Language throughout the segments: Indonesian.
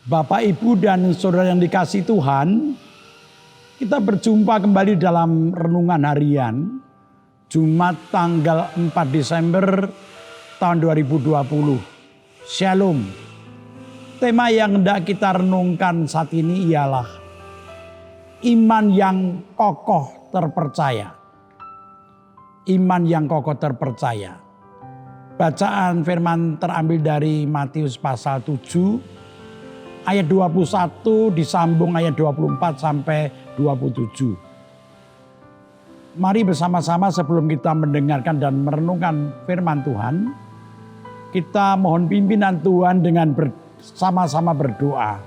Bapak, Ibu, dan saudara yang dikasihi Tuhan, kita berjumpa kembali dalam renungan harian Jumat tanggal 4 Desember tahun 2020. Shalom. Tema yang hendak kita renungkan saat ini ialah iman yang kokoh terpercaya. Iman yang kokoh terpercaya. Bacaan firman terambil dari Matius pasal 7 ayat 21 disambung ayat 24 sampai 27. Mari bersama-sama sebelum kita mendengarkan dan merenungkan firman Tuhan, kita mohon pimpinan Tuhan dengan bersama-sama berdoa.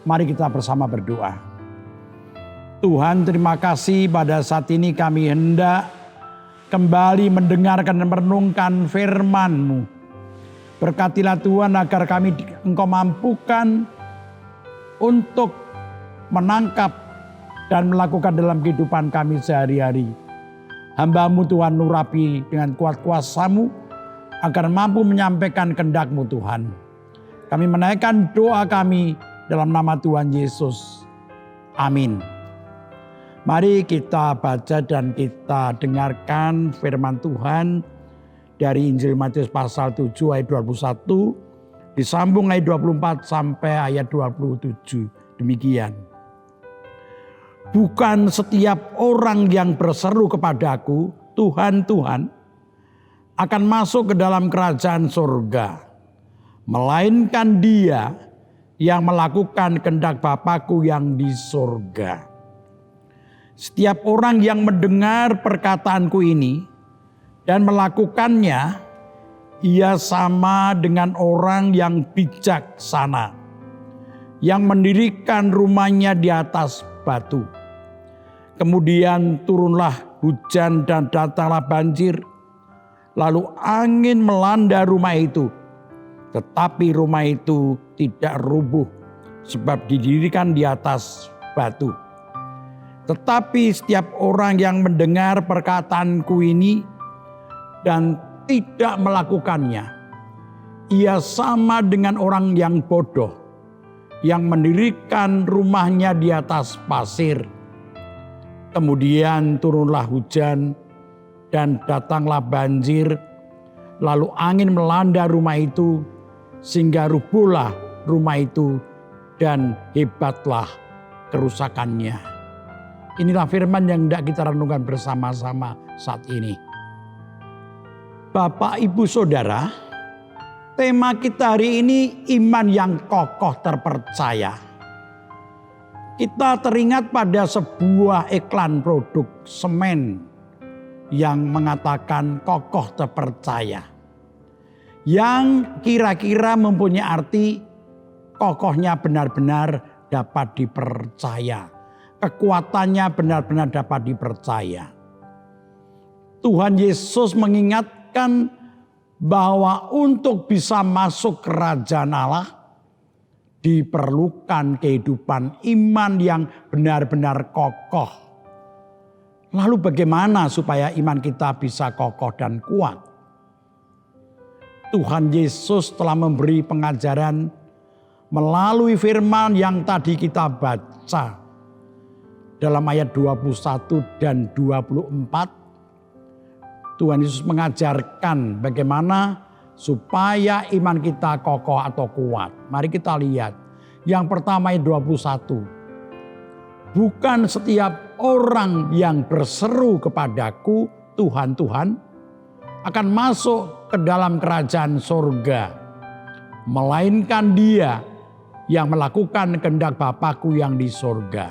Mari kita bersama berdoa. Tuhan, terima kasih pada saat ini kami hendak kembali mendengarkan dan merenungkan firman-Mu. Berkatilah Tuhan agar kami Engkau mampukan untuk menangkap dan melakukan dalam kehidupan kami sehari-hari. Hamba-Mu Tuhan urapi dengan kuat kuasa-Mu agar mampu menyampaikan kehendak-Mu Tuhan. Kami menaikkan doa kami dalam nama Tuhan Yesus. Amin. Mari kita baca dan kita dengarkan firman Tuhan dari Injil Matius pasal 7 ayat 21. Disambung ayat 24 sampai ayat 27. Demikian. Bukan setiap orang yang berseru kepadaku, Tuhan, Tuhan, akan masuk ke dalam kerajaan surga. Melainkan dia yang melakukan kehendak Bapa-Ku yang di surga. Setiap orang yang mendengar perkataanku ini dan melakukannya, ia sama dengan orang yang bijaksana, yang mendirikan rumahnya di atas batu. Kemudian turunlah hujan dan datanglah banjir, lalu angin melanda rumah itu. Tetapi rumah itu tidak rubuh, sebab didirikan di atas batu. Tetapi setiap orang yang mendengar perkataanku ini dan tidak melakukannya, ia sama dengan orang yang bodoh yang mendirikan rumahnya di atas pasir. Kemudian turunlah hujan dan datanglah banjir, lalu angin melanda rumah itu sehingga rubuhlah rumah itu dan hebatlah kerusakannya. Inilah firman yang hendak kita renungkan bersama-sama saat ini. Bapak, Ibu, Saudara, tema kita hari ini iman yang kokoh terpercaya. Kita teringat pada sebuah iklan produk semen yang mengatakan kokoh terpercaya. Yang kira-kira mempunyai arti kokohnya benar-benar dapat dipercaya. Kekuatannya benar-benar dapat dipercaya. Tuhan Yesus mengingat bahwa untuk bisa masuk kerajaan Allah diperlukan kehidupan iman yang benar-benar kokoh. Lalu bagaimana supaya iman kita bisa kokoh dan kuat? Tuhan Yesus telah memberi pengajaran melalui firman yang tadi kita baca dalam ayat 21 dan 24. Tuhan Yesus mengajarkan bagaimana supaya iman kita kokoh atau kuat. Mari kita lihat. Yang pertama ayat 21. Bukan setiap orang yang berseru kepadaku, Tuhan, Tuhan, akan masuk ke dalam kerajaan surga. Melainkan dia yang melakukan kehendak Bapa-Ku yang di surga.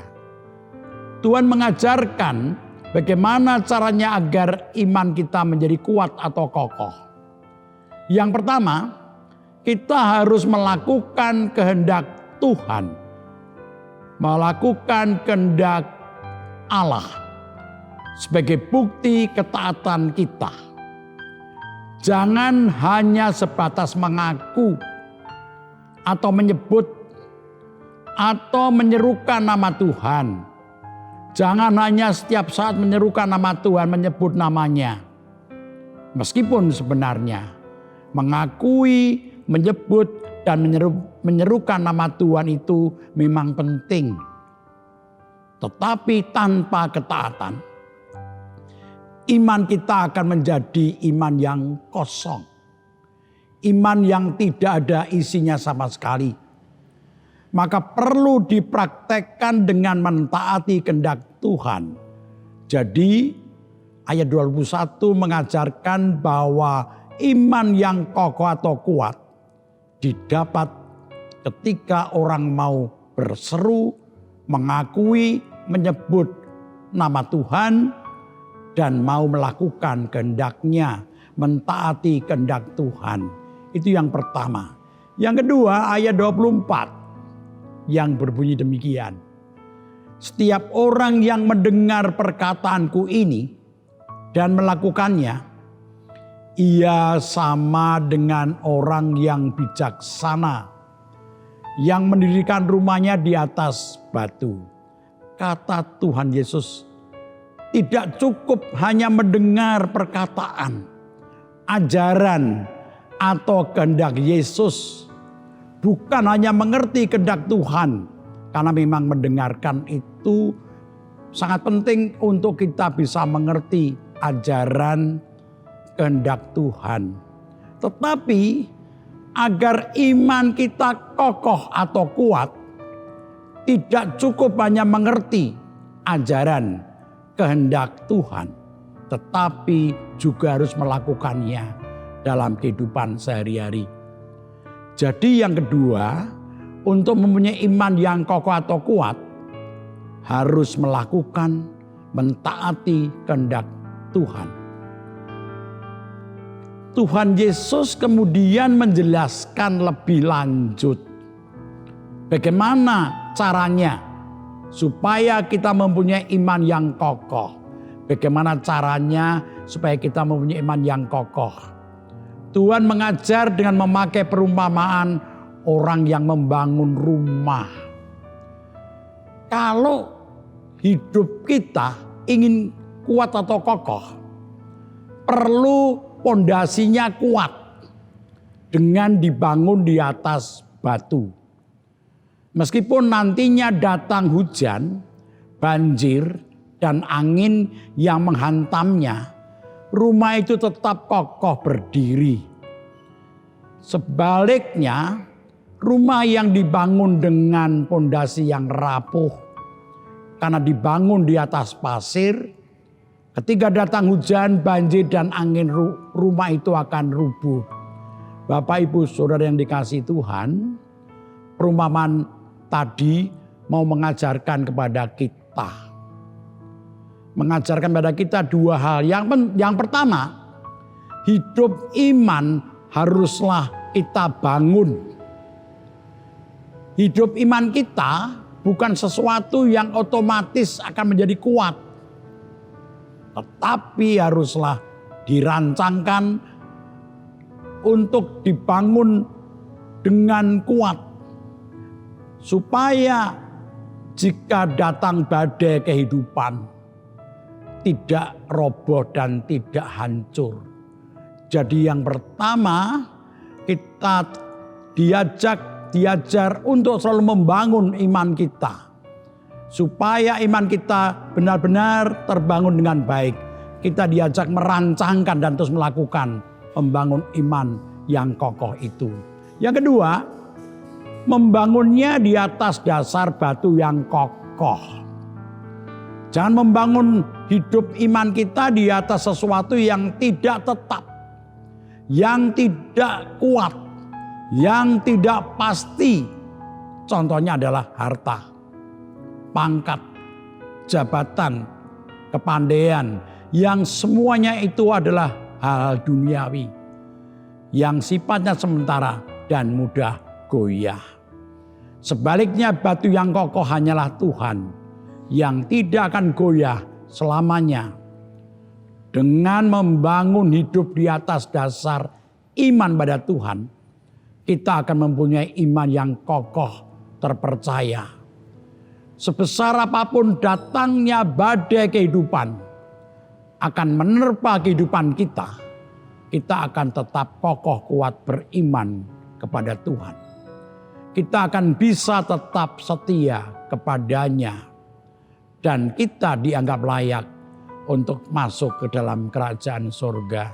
Tuhan mengajarkan bagaimana caranya agar iman kita menjadi kuat atau kokoh. Yang pertama, kita harus melakukan kehendak Tuhan. Melakukan kehendak Allah sebagai bukti ketaatan kita. Jangan hanya sebatas mengaku atau menyebut atau menyerukan nama Tuhan. Jangan hanya setiap saat menyerukan nama Tuhan, menyebut namanya. Meskipun sebenarnya mengakui, menyebut, dan menyerukan nama Tuhan itu memang penting. Tetapi tanpa ketaatan, iman kita akan menjadi iman yang kosong. Iman yang tidak ada isinya sama sekali. Maka perlu dipraktekkan dengan mentaati kehendak Tuhan. Jadi ayat 21 mengajarkan bahwa iman yang kokoh atau kuat didapat ketika orang mau berseru, mengakui, menyebut nama Tuhan, dan mau melakukan kehendak-Nya, mentaati kehendak Tuhan. Itu yang pertama. Yang kedua, ayat 24 yang berbunyi demikian. Setiap orang yang mendengar perkataanku ini dan melakukannya, ia sama dengan orang yang bijaksana yang mendirikan rumahnya di atas batu. Kata Tuhan Yesus, tidak cukup hanya mendengar perkataan, ajaran, atau kehendak Yesus. Bukan hanya mengerti kehendak Tuhan. Karena memang mendengarkan itu sangat penting untuk kita bisa mengerti ajaran kehendak Tuhan. Tetapi agar iman kita kokoh atau kuat, tidak cukup hanya mengerti ajaran kehendak Tuhan, tetapi juga harus melakukannya dalam kehidupan sehari-hari. Jadi yang kedua, untuk mempunyai iman yang kokoh atau kuat, harus melakukan, mentaati kehendak Tuhan. Tuhan Yesus kemudian menjelaskan lebih lanjut bagaimana caranya supaya kita mempunyai iman yang kokoh. Bagaimana caranya supaya kita mempunyai iman yang kokoh. Tuhan mengajar dengan memakai perumpamaan orang yang membangun rumah. Kalau hidup kita ingin kuat atau kokoh, perlu pondasinya kuat dengan dibangun di atas batu. Meskipun nantinya datang hujan, banjir, dan angin yang menghantamnya, rumah itu tetap kokoh berdiri. Sebaliknya, rumah yang dibangun dengan pondasi yang rapuh, karena dibangun di atas pasir, ketika datang hujan, banjir, dan angin, rumah itu akan rubuh. Bapak, Ibu, Saudara yang dikasihi Tuhan, perumpamaan tadi mau mengajarkan kepada kita. Mengajarkan kepada kita dua hal. Yang pertama, hidup iman haruslah kita bangun. Hidup iman kita bukan sesuatu yang otomatis akan menjadi kuat. Tetapi haruslah dirancangkan untuk dibangun dengan kuat. Supaya jika datang badai kehidupan, tidak roboh dan tidak hancur. Jadi yang pertama, kita diajar untuk selalu membangun iman kita. Supaya iman kita benar-benar terbangun dengan baik. Kita diajak merancangkan dan terus melakukan membangun iman yang kokoh itu. Yang kedua, membangunnya di atas dasar batu yang kokoh. Jangan membangun hidup iman kita di atas sesuatu yang tidak tetap, yang tidak kuat, yang tidak pasti. Contohnya adalah harta, pangkat, jabatan, kepandaian, yang semuanya itu adalah hal duniawi, yang sifatnya sementara dan mudah goyah. Sebaliknya batu yang kokoh hanyalah Tuhan, yang tidak akan goyah selamanya. Dengan membangun hidup di atas dasar iman pada Tuhan, kita akan mempunyai iman yang kokoh, terpercaya. Sebesar apapun datangnya badai kehidupan akan menerpa kehidupan kita, kita akan tetap kokoh kuat beriman kepada Tuhan. kita akan bisa tetap setia kepadanya. Dan kita dianggap layak untuk masuk ke dalam kerajaan surga.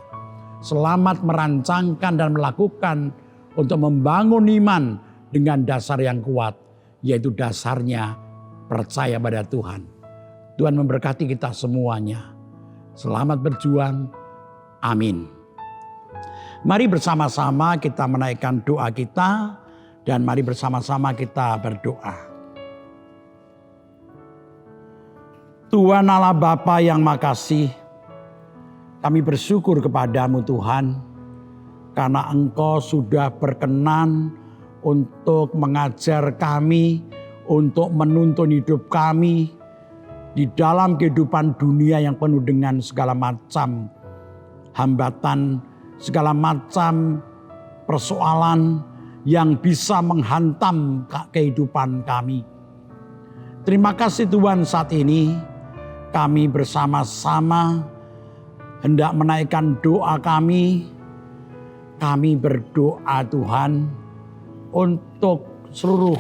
Selamat merancangkan dan melakukan untuk membangun iman dengan dasar yang kuat. Yaitu dasarnya percaya pada Tuhan. Tuhan memberkati kita semuanya. Selamat berjuang. Amin. Mari bersama-sama kita menaikkan doa kita. Dan mari bersama-sama kita berdoa. Tuhan Allah Bapa yang makasih, kami bersyukur kepadamu Tuhan, karena Engkau sudah berkenan untuk mengajar kami, untuk menuntun hidup kami di dalam kehidupan dunia yang penuh dengan segala macam hambatan, segala macam persoalan yang bisa menghantam kehidupan kami. Terima kasih Tuhan, saat ini kami bersama-sama hendak menaikkan doa kami. Kami berdoa Tuhan untuk seluruh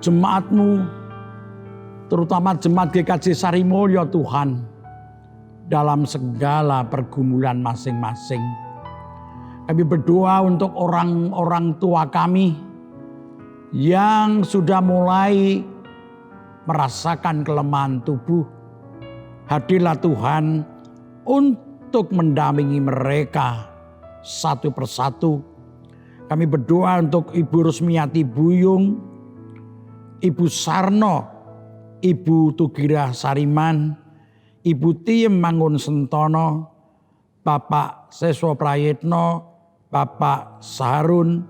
jemaat-Mu, terutama jemaat GKJ Sarimulyo Tuhan, dalam segala pergumulan masing-masing. Kami berdoa untuk orang-orang tua kami yang sudah mulai merasakan kelemahan tubuh. Hadirlah Tuhan untuk mendampingi mereka satu persatu. Kami berdoa untuk Ibu Rusmiati Buyung, Ibu Sarno, Ibu Tugira Sariman, Ibu Tiem Mangun Sentono, Bapak Seswo Prayitno, Bapak Saharun,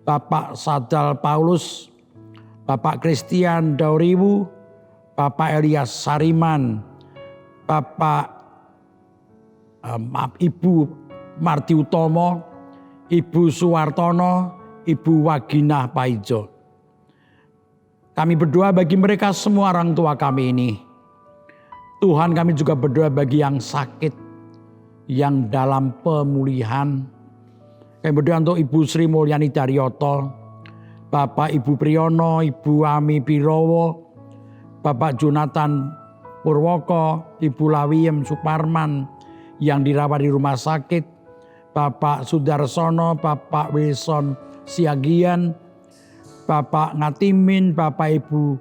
Bapak Sadal Paulus, Bapak Christian Dauriwu, Bapak Elias Sariman, Ibu Marti Utomo, Ibu Suwartono, Ibu Waginah Paijo. Kami berdoa bagi mereka semua orang tua kami ini. Tuhan, kami juga berdoa bagi yang sakit, yang dalam pemulihan. Kami berdoa untuk Ibu Sri Mulyani Daryoto, Bapak Ibu Priyono, Ibu Ami Pirowo, Bapak Jonathan Purwoko, Ibu Lawiem Suparman yang dirawat di rumah sakit, Bapak Sudarsono, Bapak Wilson Siagian, Bapak Ngatimin, Bapak Ibu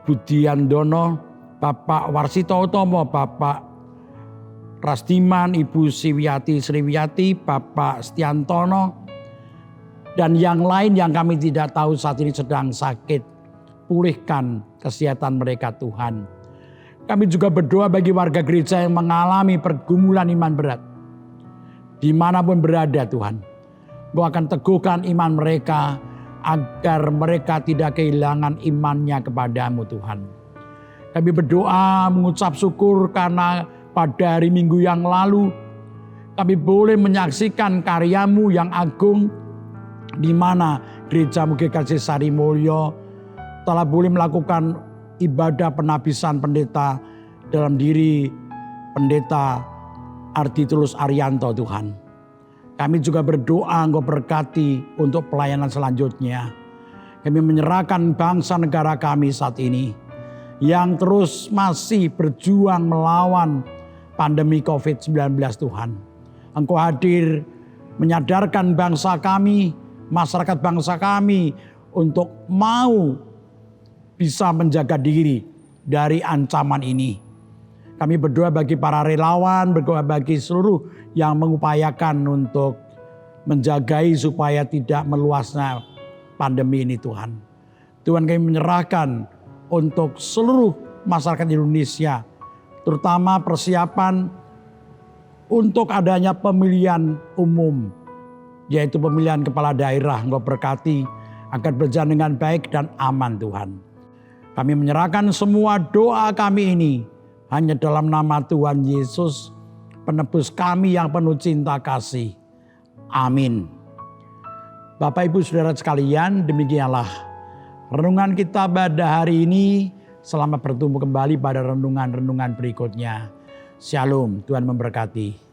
Budiandono, Bapak Warsito Utomo, Bapak Rasdiman, Ibu Siwiati Sriwiati, Bapak Stiantono, dan yang lain yang kami tidak tahu saat ini sedang sakit. Pulihkan kesehatan mereka Tuhan. Kami juga berdoa bagi warga gereja yang mengalami pergumulan iman berat. Dimanapun berada Tuhan, Engkau akan teguhkan iman mereka agar mereka tidak kehilangan imannya kepadamu Tuhan. Kami berdoa mengucap syukur karena pada hari Minggu yang lalu kami boleh menyaksikan karyamu yang agung, di mana Gereja GKJ Sarimulyo telah boleh melakukan ibadah penabisan pendeta dalam diri Pendeta Arditulus Arianto Tuhan. Kami juga berdoa Engkau berkati untuk pelayanan selanjutnya. Kami menyerahkan bangsa negara kami saat ini yang terus masih berjuang melawan pandemi COVID-19 Tuhan. Engkau hadir menyadarkan bangsa kami, masyarakat bangsa kami untuk mau bisa menjaga diri dari ancaman ini. Kami berdoa bagi para relawan, berdoa bagi seluruh yang mengupayakan untuk menjagai supaya tidak meluasnya pandemi ini Tuhan. Tuhan, kami menyerahkan untuk seluruh masyarakat Indonesia, terutama persiapan untuk adanya pemilihan umum, yaitu pemilihan kepala daerah. Engkau berkati agar berjalan dengan baik dan aman Tuhan. Kami menyerahkan semua doa kami ini hanya dalam nama Tuhan Yesus, penebus kami yang penuh cinta kasih. Amin. Bapak Ibu Saudara sekalian, demikianlah renungan kita pada hari ini. Selamat bertemu kembali pada renungan-renungan berikutnya. Shalom, Tuhan memberkati.